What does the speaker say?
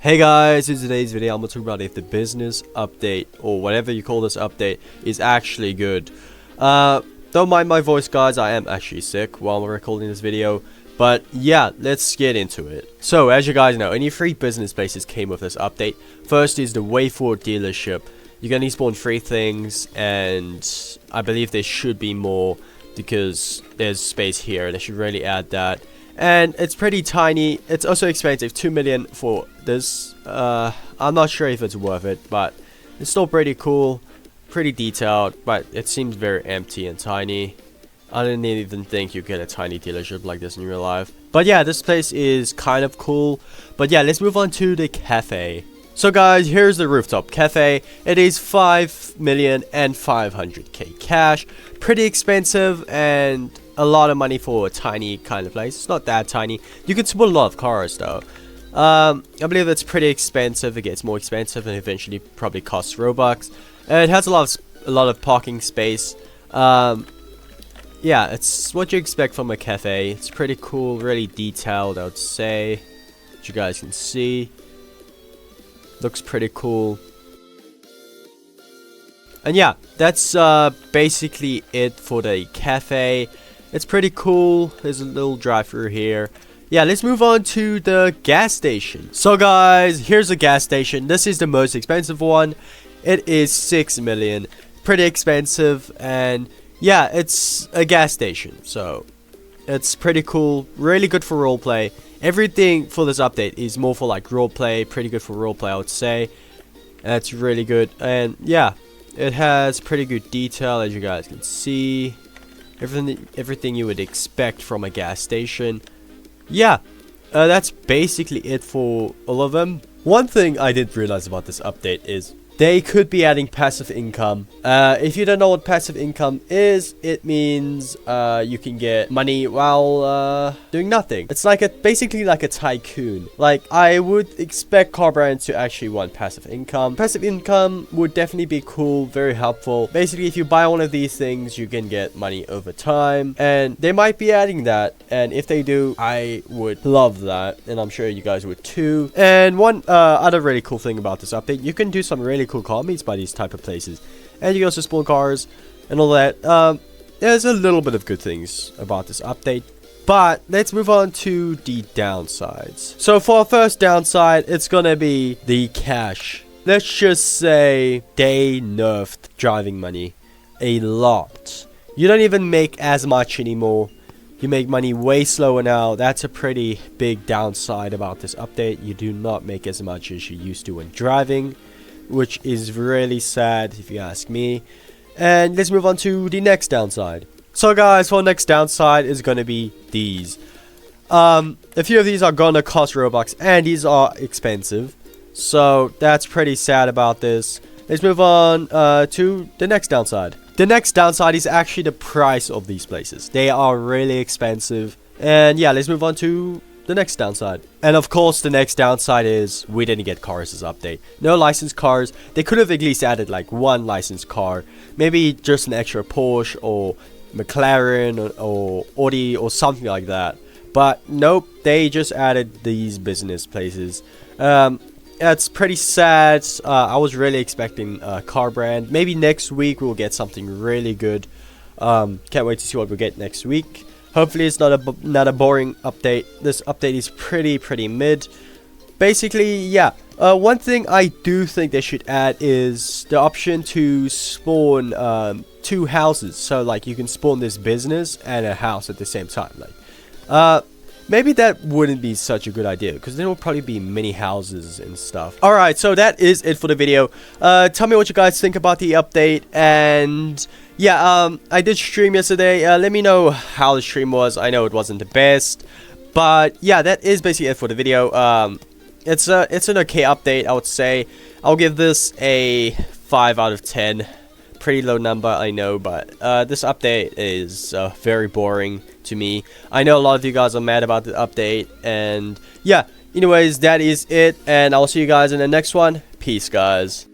Hey guys, in today's video I'm going to talk about if the business update or whatever you call this update is actually good. Don't mind my voice guys, I am actually sick while I'm recording this video. But yeah, let's get into it. So as you guys know, only 3 business places came with this update. First is the Wayfort Dealership. You're going to spawn 3 things, and I believe there should be more because there's space here. They should really add that. And it's pretty tiny. It's also expensive, 2 million for this. I'm not sure if it's worth it, but it's still pretty cool, pretty detailed, but it seems very empty and tiny. I didn't even think you get a tiny dealership like this in real life. But yeah, this place is kind of cool. But yeah, let's move on to the cafe. So guys, here's the Rooftop Cafe. It is 5,500,000 cash. Pretty expensive and a lot of money for a tiny kind of place. It's not that tiny. You can support a lot of cars though. I believe it's pretty expensive. It gets more expensive and eventually probably costs Robux. And it has a lot of parking space. Yeah, it's what you expect from a cafe. It's pretty cool, really detailed, I would say. As you guys can see, looks pretty cool. And yeah, that's basically it for the cafe. It's pretty cool. There's a little drive-through here. Yeah, let's move on to the gas station. So guys, here's the gas station. This is the most expensive one. It is 6 million. Pretty expensive, and yeah, it's a gas station, so it's pretty cool. Really good for roleplay. Everything for this update is more for like roleplay. Pretty good for roleplay, I would say. That's really good. And yeah, it has pretty good detail, as you guys can see. Everything you would expect from a gas station. Yeah, that's basically it for all of them. One thing I did realize about this update is they could be adding passive income. If you don't know what passive income is, it means you can get money while doing nothing. It's like basically like a tycoon. Like, I would expect car brands to actually want passive income. Passive income would definitely be cool, very helpful. Basically, if you buy one of these things, you can get money over time. And they might be adding that. And if they do, I would love that. And I'm sure you guys would too. And one other really cool thing about this update, you can do some really cool car meets by these type of places, and you can also spawn cars and all that. There's a little bit of good things about this update, but let's move on to the downsides. So for our first downside, it's gonna be the cash. Let's just say they nerfed driving money a lot. You don't even make as much anymore. You make money way slower now. That's a pretty big downside about this update. You do not make as much as you used to when driving, which is really sad if you ask me. And let's move on to the next downside. So guys, for the next downside is going to be these. A few of these are going to cost Robux, and these are expensive. So that's pretty sad about this. Let's move on to the next downside. The next downside is actually the price of these places. They are really expensive. And yeah, let's move on to the next downside. And of course, the next downside is we didn't get cars this update. No licensed cars. They could have at least added like 1 licensed car. Maybe just an extra Porsche or McLaren or Audi or something like that. But nope, they just added these business places. That's pretty sad. I was really expecting a car brand. Maybe next week we'll get something really good. Can't wait to see what we get next week. Hopefully it's not a boring update. This update is pretty mid. Basically, yeah. One thing I do think they should add is the option to spawn 2 houses. So like you can spawn this business and a house at the same time. Like, maybe that wouldn't be such a good idea because there will probably be many houses and stuff. Alright, so that is it for the video. Tell me what you guys think about the update. And yeah, I did stream yesterday. Let me know how the stream was. I know it wasn't the best, but yeah, that is basically it for the video. It's an okay update, I would say. I'll give this a 5 out of 10. Pretty low number, I know, but this update is very boring to me. I know a lot of you guys are mad about the update, and yeah, anyways, that is it, and I'll see you guys in the next one. Peace, guys.